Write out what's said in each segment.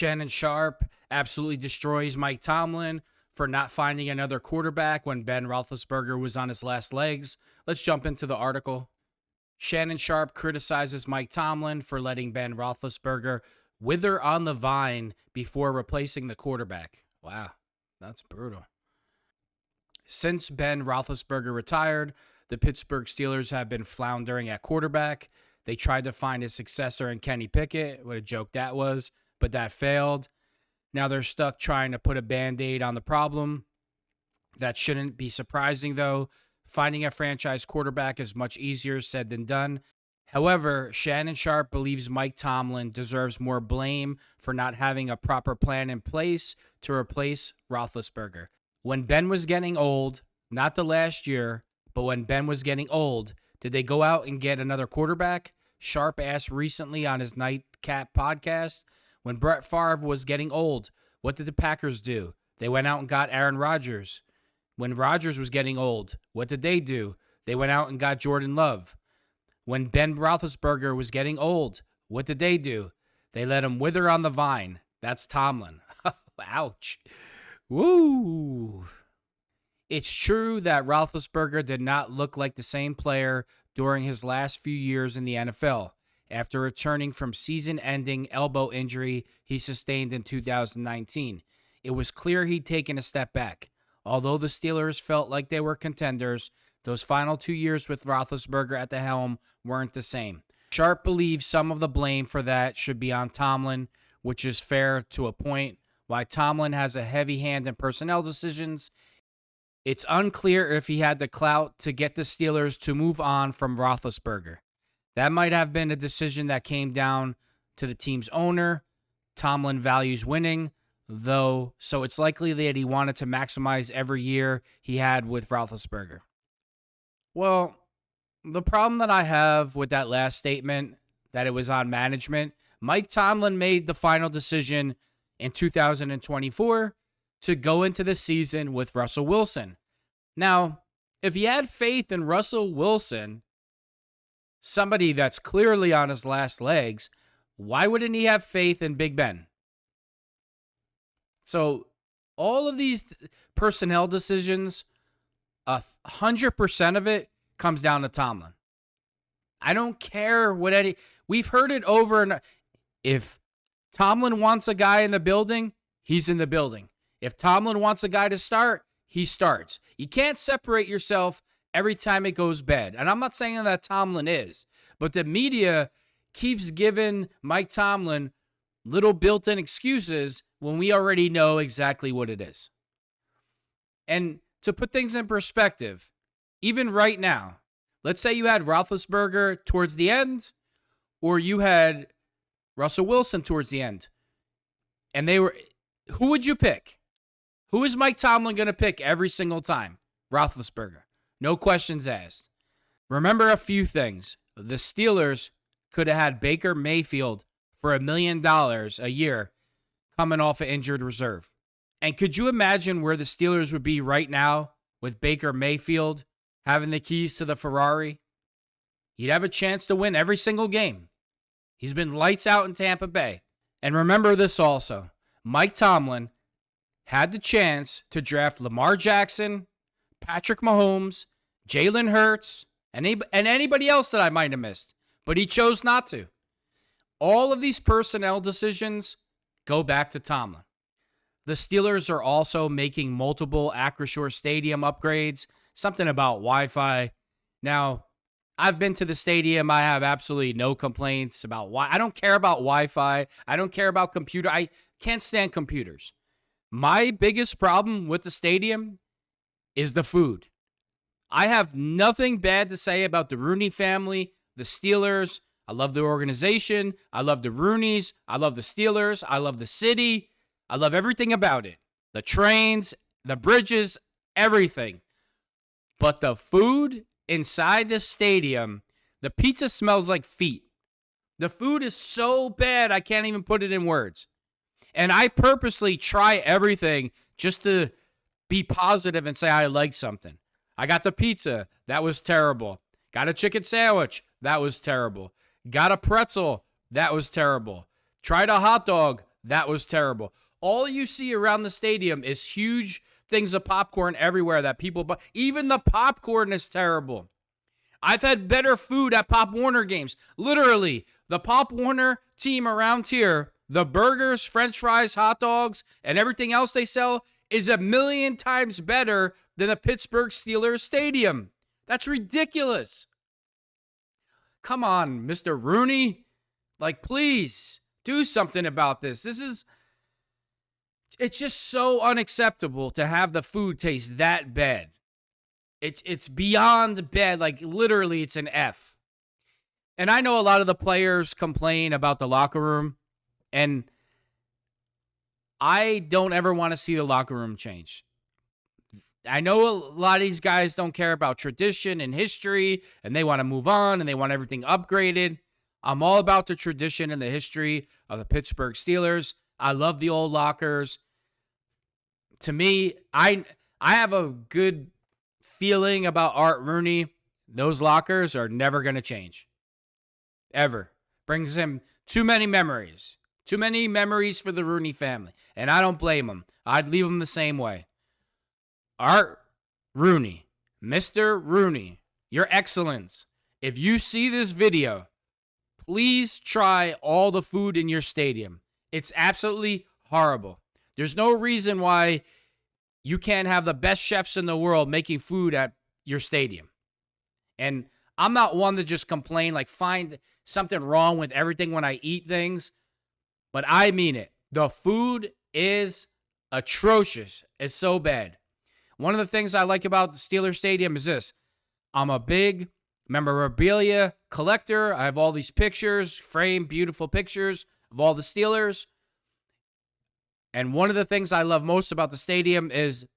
Shannon Sharpe absolutely destroys Mike Tomlin for not finding another quarterback when Ben Roethlisberger was on his last legs. Let's jump into the article. Shannon Sharpe criticizes Mike Tomlin for letting Ben Roethlisberger wither on the vine before replacing the quarterback. Wow, that's brutal. Since Ben Roethlisberger retired, the Pittsburgh Steelers have been floundering at quarterback. They tried to find a successor in Kenny Pickett. What a joke that was, but that failed. Now they're stuck trying to put a Band-Aid on the problem. That shouldn't be surprising, though. Finding a franchise quarterback is much easier said than done. However, Shannon Sharpe believes Mike Tomlin deserves more blame for not having a proper plan in place to replace Roethlisberger. When Ben was getting old, not the last year, but when Ben was getting old, did they go out and get another quarterback? Sharpe asked recently on his Nightcap podcast. When Brett Favre was getting old, what did the Packers do? They went out and got Aaron Rodgers. When Rodgers was getting old, what did they do? They went out and got Jordan Love. When Ben Roethlisberger was getting old, what did they do? They let him wither on the vine. That's Tomlin. Ouch. Woo. It's true that Roethlisberger did not look like the same player during his last few years in the NFL. After returning from season-ending elbow injury he sustained in 2019, it was clear he'd taken a step back. Although the Steelers felt like they were contenders, those final 2 years with Roethlisberger at the helm weren't the same. Sharpe believes some of the blame for that should be on Tomlin, which is fair to a point. While Tomlin has a heavy hand in personnel decisions, it's unclear if he had the clout to get the Steelers to move on from Roethlisberger. That might have been a decision that came down to the team's owner. Tomlin values winning, though, so it's likely that he wanted to maximize every year he had with Roethlisberger. Well, the problem that I have with that last statement, that it was on management, Mike Tomlin made the final decision in 2024 to go into the season with Russell Wilson. Now, if he had faith in Russell Wilson, somebody that's clearly on his last legs, why wouldn't he have faith in Big Ben? So all of these personnel decisions, 100% of it comes down to Tomlin. I don't care what we've heard it over and if Tomlin wants a guy in the building, he's in the building. If Tomlin wants a guy to start, he starts. You can't separate yourself every time it goes bad. And I'm not saying that Tomlin is, but the media keeps giving Mike Tomlin little built-in excuses when we already know exactly what it is. And to put things in perspective, even right now, let's say you had Roethlisberger towards the end, or you had Russell Wilson towards the end, and who would you pick? Who is Mike Tomlin going to pick every single time? Roethlisberger. No questions asked. Remember a few things. The Steelers could have had Baker Mayfield for $1 million a year coming off an injured reserve. And could you imagine where the Steelers would be right now with Baker Mayfield having the keys to the Ferrari? He'd have a chance to win every single game. He's been lights out in Tampa Bay. And remember this also. Mike Tomlin had the chance to draft Lamar Jackson, Patrick Mahomes, Jalen Hurts, and anybody else that I might have missed. But he chose not to. All of these personnel decisions go back to Tomlin. The Steelers are also making multiple Acrisure Stadium upgrades, something about Wi-Fi. Now, I've been to the stadium. I have absolutely no complaints about why. I don't care about Wi-Fi. I don't care about computer. I can't stand computers. My biggest problem with the stadium is the food. I have nothing bad to say about the Rooney family, the Steelers. I love the organization. I love the Rooneys. I love the Steelers. I love the city. I love everything about it. The trains, the bridges, everything. But the food inside the stadium, the pizza smells like feet. The food is so bad, I can't even put it in words. And I purposely try everything just to be positive and say I like something. I got the pizza. That was terrible. Got a chicken sandwich. That was terrible. Got a pretzel. That was terrible. Tried a hot dog. That was terrible. All you see around the stadium is huge things of popcorn everywhere that people buy. Even the popcorn is terrible. I've had better food at Pop Warner games. Literally, the Pop Warner team around here, the burgers, french fries, hot dogs, and everything else they sell is a million times better than the Pittsburgh Steelers stadium. That's ridiculous. Come on, Mr. Rooney. Like, please do something about this. It's just so unacceptable to have the food taste that bad. It's beyond bad. Like, literally, it's an F. And I know a lot of the players complain about the locker room, and I don't ever want to see the locker room change. I know a lot of these guys don't care about tradition and history, and they want to move on, and they want everything upgraded. I'm all about the tradition and the history of the Pittsburgh Steelers. I love the old lockers. To me, I have a good feeling about Art Rooney. Those lockers are never going to change. Ever. Brings him too many memories. Too many memories for the Rooney family. And I don't blame him. I'd leave him the same way. Art Rooney, Mr. Rooney, Your Excellence, if you see this video, please try all the food in your stadium. It's absolutely horrible. There's no reason why you can't have the best chefs in the world making food at your stadium. And I'm not one to just complain, like find something wrong with everything when I eat things, but I mean it. The food is atrocious. It's so bad. One of the things I like about the Steelers Stadium is this. I'm a big memorabilia collector. I have all these pictures, framed, beautiful pictures of all the Steelers. And one of the things I love most about the stadium is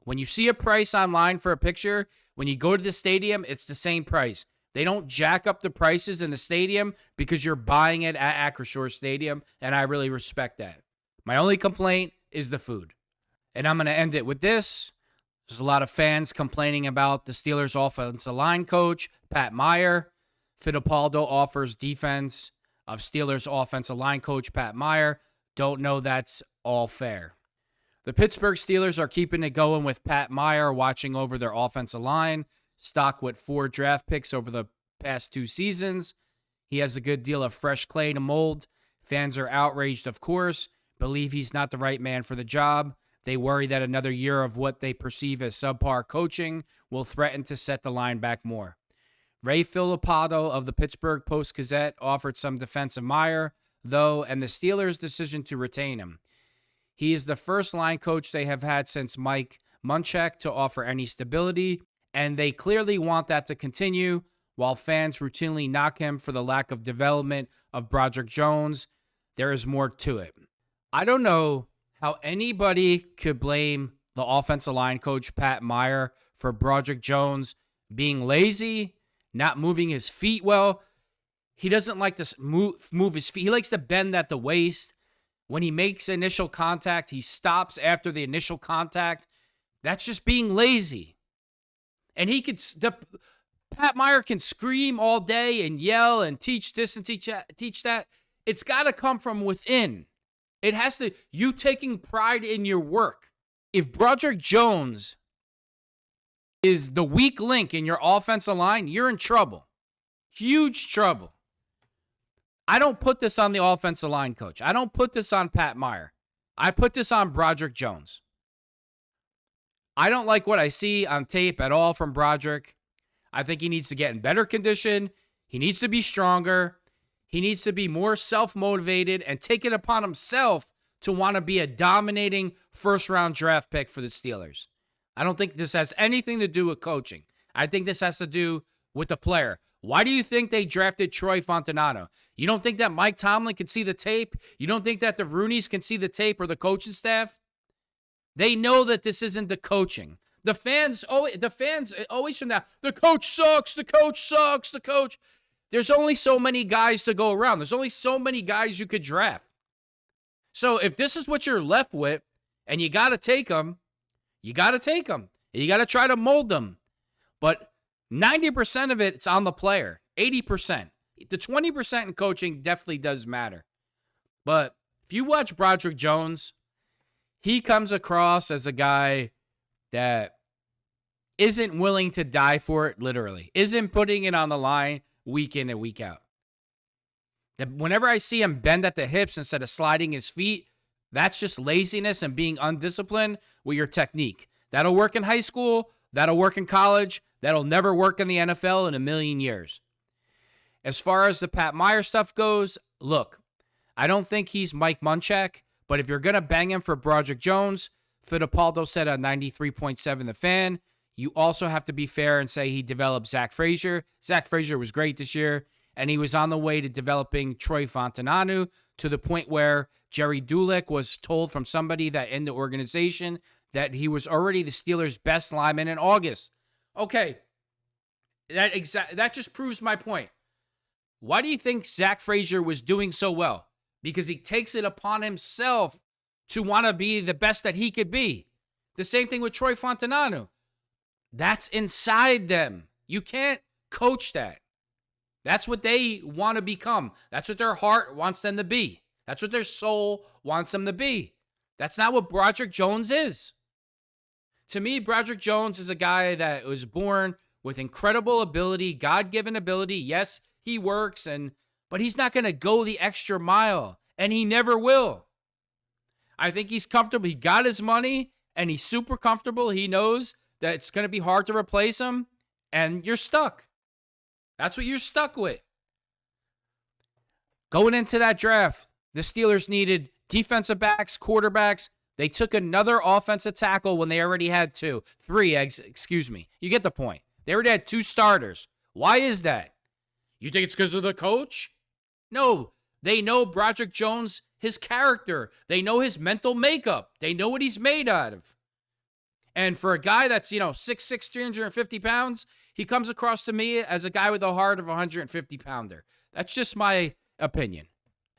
when you see a price online for a picture, when you go to the stadium, it's the same price. They don't jack up the prices in the stadium because you're buying it at Acrisure Stadium, and I really respect that. My only complaint is the food. And I'm going to end it with this. There's a lot of fans complaining about the Steelers offensive line coach, Pat Meyer. Fittipaldo offers defense of Steelers offensive line coach, Pat Meyer. Don't know that's all fair. The Pittsburgh Steelers are keeping it going with Pat Meyer watching over their offensive line, stocked with 4 draft picks over the past 2 seasons. He has a good deal of fresh clay to mold. Fans are outraged, of course, believe he's not the right man for the job. They worry that another year of what they perceive as subpar coaching will threaten to set the line back more. Ray Fittipaldo of the Pittsburgh Post-Gazette offered some defense of Meyer, though, and the Steelers' decision to retain him. He is the first line coach they have had since Mike Munchak to offer any stability, and they clearly want that to continue, while fans routinely knock him for the lack of development of Broderick Jones. There is more to it. I don't know how anybody could blame the offensive line coach, Pat Meyer, for Broderick Jones being lazy, not moving his feet well. He doesn't like to move his feet. He likes to bend at the waist. When he makes initial contact, he stops after the initial contact. That's just being lazy. And Pat Meyer can scream all day and yell and teach this and teach that. It's got to come from within. It has to, you taking pride in your work. If Broderick Jones is the weak link in your offensive line, you're in trouble. Huge trouble. I don't put this on the offensive line coach. I don't put this on Pat Meyer. I put this on Broderick Jones. I don't like what I see on tape at all from Broderick. I think he needs to get in better condition. He needs to be stronger. He needs to be more self-motivated and take it upon himself to want to be a dominating first-round draft pick for the Steelers. I don't think this has anything to do with coaching. I think this has to do with the player. Why do you think they drafted Troy Fontanano? You don't think that Mike Tomlin can see the tape? You don't think that the Rooneys can see the tape or the coaching staff? They know that this isn't the coaching. The fans always from that, the coach sucks, the coach sucks, the coach. There's only so many guys to go around. There's only so many guys you could draft. So if this is what you're left with, and you got to take them, you got to take them. You got to try to mold them. But 90% of it's on the player. 80%. The 20% in coaching definitely does matter. But If you watch Broderick Jones, he comes across as a guy that isn't willing to die for it, literally. Isn't putting it on the line week in and week out. That whenever I see him bend at the hips instead of sliding his feet, that's just laziness and being undisciplined with your technique. That'll work in high school. That'll work in college. That'll never work in the NFL in a million years. As far as the Pat Meyer stuff goes, look, I don't think he's Mike Munchak, but if you're going to bang him for Broderick Jones, Fittipaldo said on 93.7 The Fan, you also have to be fair and say he developed Zach Frazier. Zach Frazier was great this year, and he was on the way to developing Troy Fontananu to the point where Jerry Dulac was told from somebody that in the organization that he was already the Steelers' best lineman in August. Okay, that just proves my point. Why do you think Zach Frazier was doing so well? Because he takes it upon himself to want to be the best that he could be. The same thing with Troy Fontananu. That's inside them. You can't coach that. That's what they want to become. That's what their heart wants them to be. That's what their soul wants them to be. That's not what Broderick Jones is. To me, Broderick Jones is a guy that was born with incredible ability, God-given ability. Yes, he works, but he's not going to go the extra mile, and he never will. I think he's comfortable. He got his money, and he's super comfortable. He knows that it's going to be hard to replace him, and you're stuck. That's what you're stuck with. Going into that draft, the Steelers needed defensive backs, quarterbacks. They took another offensive tackle when they already had three. You get the point. They already had 2 starters. Why is that? You think it's because of the coach? No, they know Broderick Jones, his character. They know his mental makeup. They know what he's made out of. And for a guy that's, 6'6", 350 pounds, he comes across to me as a guy with a heart of a 150-pounder. That's just my opinion.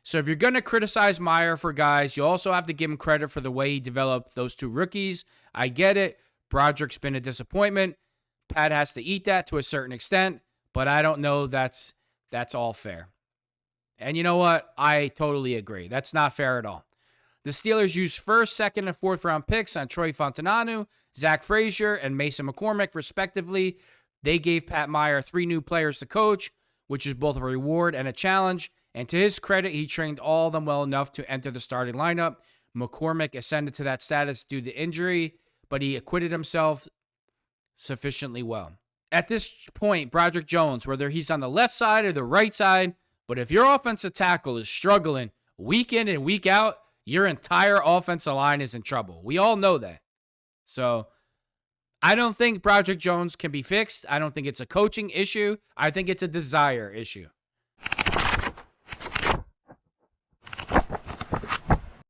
So if you're going to criticize Meyer for guys, you also have to give him credit for the way he developed those 2 rookies. I get it. Broderick's been a disappointment. Pat has to eat that to a certain extent, but I don't know that's all fair. And you know what? I totally agree. That's not fair at all. The Steelers used 1st, 2nd, and 4th round picks on Troy Fontananu, Zach Frazier, and Mason McCormick, respectively. They gave Pat Meyer 3 new players to coach, which is both a reward and a challenge. And to his credit, he trained all of them well enough to enter the starting lineup. McCormick ascended to that status due to injury, but he acquitted himself sufficiently well. At this point, Broderick Jones, whether he's on the left side or the right side, but if your offensive tackle is struggling week in and week out, your entire offensive line is in trouble. We all know that. So I don't think Broderick Jones can be fixed. I don't think it's a coaching issue. I think it's a desire issue.